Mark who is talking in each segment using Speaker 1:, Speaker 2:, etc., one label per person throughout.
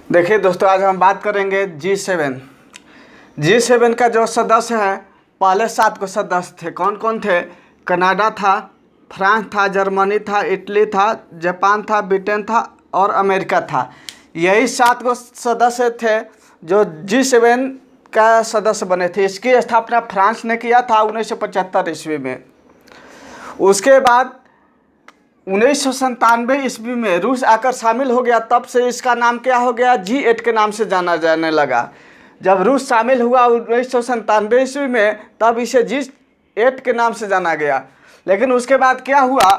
Speaker 1: देखिए दोस्तों, आज हम बात करेंगे जी सेवन का जो सदस्य हैं। पहले 7 को सदस्य थे। कौन कौन थे? कनाडा था, फ्रांस था, जर्मनी था, इटली था, जापान था, ब्रिटेन था और अमेरिका था। यही 7 को सदस्य थे जो जी7 का सदस्य बने थे। इसकी स्थापना फ्रांस ने किया था 1975 ईस्वी में। उसके बाद 1997 ईस्वी में रूस आकर शामिल हो गया। तब से इसका नाम क्या हो गया? G8 के नाम से जाना जाने लगा। जब रूस शामिल हुआ 1997 ईस्वी में, तब इसे G8 के नाम से जाना गया। लेकिन उसके बाद क्या हुआ?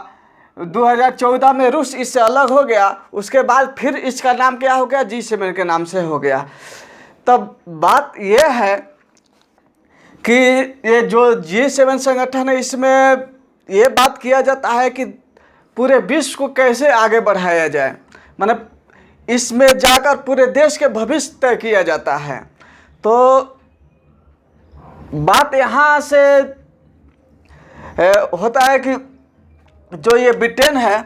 Speaker 1: 2014 में रूस इससे अलग हो गया। उसके बाद फिर इसका नाम क्या हो गया? G7 के नाम से हो गया। तब बात यह है कि ये जो G7 संगठन है, इसमें ये बात किया जाता है कि पूरे विश्व को कैसे आगे बढ़ाया जाए। मतलब इसमें जाकर पूरे देश के भविष्य तय किया जाता है। तो बात यहाँ से होता है कि जो ये ब्रिटेन है,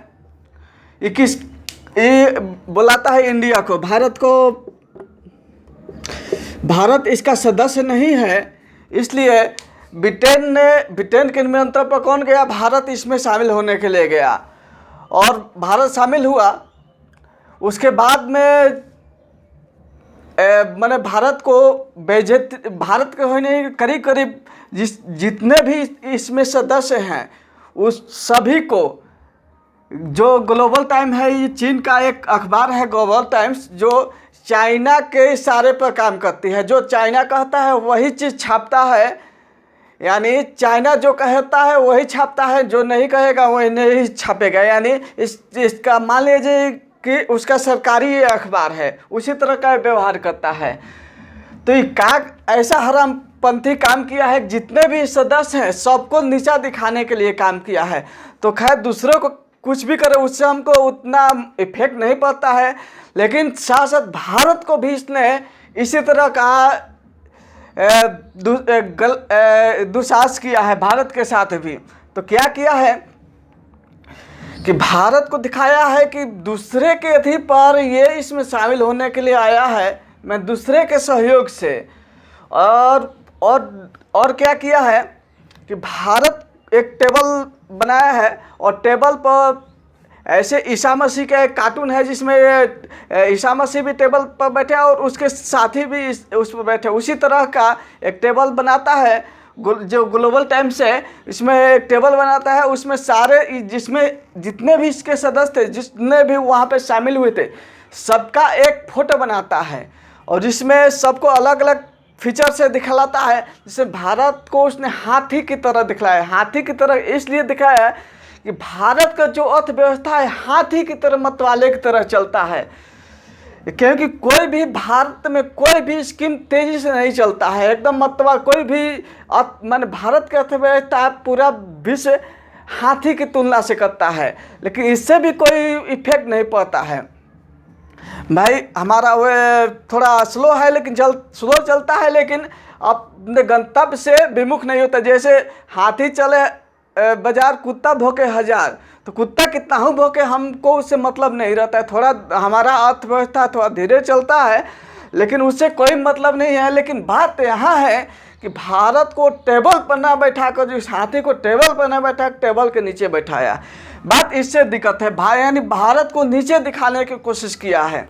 Speaker 1: ये बुलाता है इंडिया को, भारत इसका सदस्य नहीं है। इसलिए ब्रिटेन के निमंत्रण पर कौन गया? भारत इसमें शामिल होने के लिए गया और भारत शामिल हुआ। उसके बाद में मैंने भारत के होने करीब करीब जितने भी इसमें सदस्य हैं, उस सभी को, जो ग्लोबल टाइम है, ये चीन का एक अखबार है ग्लोबल टाइम्स, जो चाइना के इशारे पर काम करती है। जो चाइना कहता है वही चीज़ छापता है। यानी चाइना जो कहता है वही छापता है, जो नहीं कहेगा वही नहीं छापेगा। यानी इसका मान लीजिए कि उसका सरकारी ये अखबार है, उसी तरह का व्यवहार करता है। तो ये ऐसा हरामपंथी काम किया है। जितने भी सदस्य हैं सबको नीचा दिखाने के लिए काम किया है। तो खैर, दूसरों को कुछ भी करे उससे हमको उतना इफेक्ट नहीं पड़ता है, लेकिन साथ साथ भारत को भी इसने इसी तरह का दुस्साहस किया है भारत के साथ भी। तो क्या किया है कि भारत को दिखाया है कि दूसरे के अधि पर ये इसमें शामिल होने के लिए आया है, मैं दूसरे के सहयोग से। और क्या किया है कि भारत एक टेबल बनाया है और टेबल पर ऐसे ईसा मसीह का एक कार्टून है जिसमें ईसा मसीह भी टेबल पर बैठे और उसके साथी भी उस पर बैठे। उसी तरह का एक टेबल बनाता है जो ग्लोबल टाइम्स है। इसमें एक टेबल बनाता है, उसमें सारे जिसमें जितने भी इसके सदस्य थे, जितने भी वहाँ पे शामिल हुए थे, सबका एक फोटो बनाता है और जिसमें सबको अलग अलग फीचर से दिखलाता है। जैसे भारत को उसने हाथी की तरह दिखलाया। हाथी की तरह इसलिए दिखाया है कि भारत का जो अर्थव्यवस्था है हाथी की तरह, मतवाले की तरह चलता है। क्योंकि कोई भी भारत में कोई भी स्कीम तेजी से नहीं चलता है, एकदम मतवाला। कोई भी माने भारत का अर्थव्यवस्था पूरा विश्व हाथी की तुलना से करता है, लेकिन इससे भी कोई इफेक्ट नहीं पड़ता है। भाई हमारा वो थोड़ा स्लो है, लेकिन स्लो चलता है, लेकिन अपने गंतव्य से विमुख नहीं होता। जैसे हाथी चले बाजार, कुत्ता भौंके हजार। तो कुत्ता कितना हो भौंके, हमको उससे मतलब नहीं रहता है। थोड़ा हमारा अर्थव्यवस्था थोड़ा धीरे चलता है, लेकिन उससे कोई मतलब नहीं है। लेकिन बात यहाँ है कि भारत को टेबल पर ना बैठा कर, जिस हाथी को टेबल पर ना बैठा, टेबल के नीचे बैठाया। बात इससे दिक्कत है भाई, यानी भारत को नीचे दिखाने की कोशिश किया है।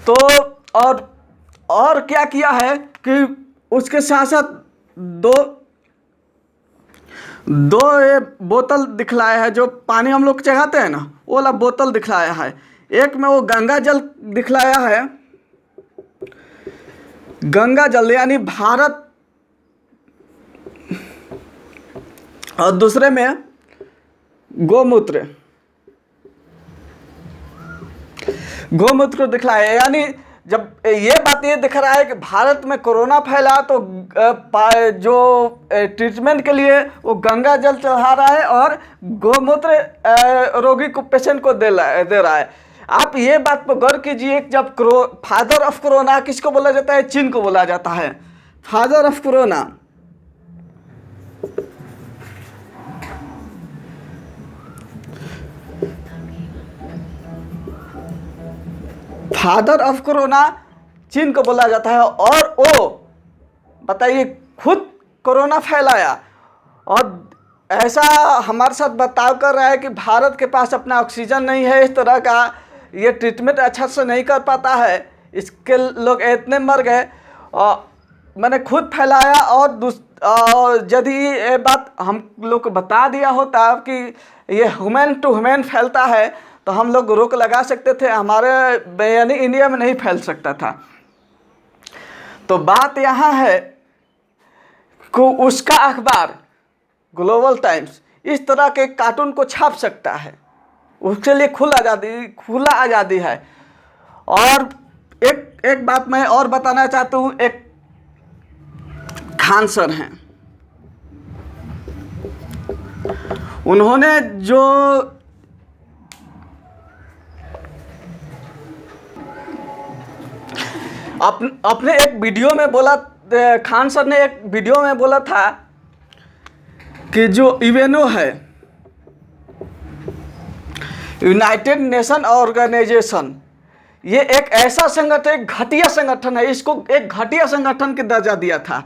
Speaker 1: तो और क्या किया है कि उसके साथ साथ दो ये बोतल दिखलाया है, जो पानी हम लोग चढ़ाते हैं ना, वो वाला बोतल दिखलाया है। एक में वो गंगा जल दिखलाया है, गंगा जल यानी भारत, और दूसरे में गोमूत्र को दिखलाया। यानी जब ये बात ये दिख रहा है कि भारत में कोरोना फैला, तो जो ट्रीटमेंट के लिए वो गंगा जल चढ़ा रहा है और गोमूत्र रोगी को, पेशेंट को दे रहा है। आप ये बात पर गौर कीजिए, जब फादर ऑफ कोरोना किसको बोला जाता है? चीन को बोला जाता है father of corona. Father of corona चीन को बोला जाता है, और वो बताइए खुद कोरोना फैलाया, और ऐसा हमारे साथ बर्ताव कर रहा है कि भारत के पास अपना ऑक्सीजन नहीं है, इस तरह का ये ट्रीटमेंट अच्छा से नहीं कर पाता है, इसके लोग इतने मर गए। और मैंने खुद फैलाया, और यदि ये बात हम लोग को बता दिया होता कि ये ह्यूमन टू ह्यूमन फैलता है तो हम लोग रोक लगा सकते थे, हमारे यानी इंडिया में नहीं फैल सकता था। तो बात यहाँ है कि उसका अखबार ग्लोबल टाइम्स इस तरह के कार्टून को छाप सकता है, उसके लिए खुला आज़ादी है। और एक बात मैं और बताना चाहता हूँ, एक खान सर हैं, उन्होंने जो अपने एक वीडियो में बोला, खान सर ने एक वीडियो में बोला था कि जो यूएनओ है, यूनाइटेड नेशन ऑर्गेनाइजेशन, ये एक ऐसा संगठन, एक घटिया संगठन है, इसको एक घटिया संगठन का दर्जा दिया था।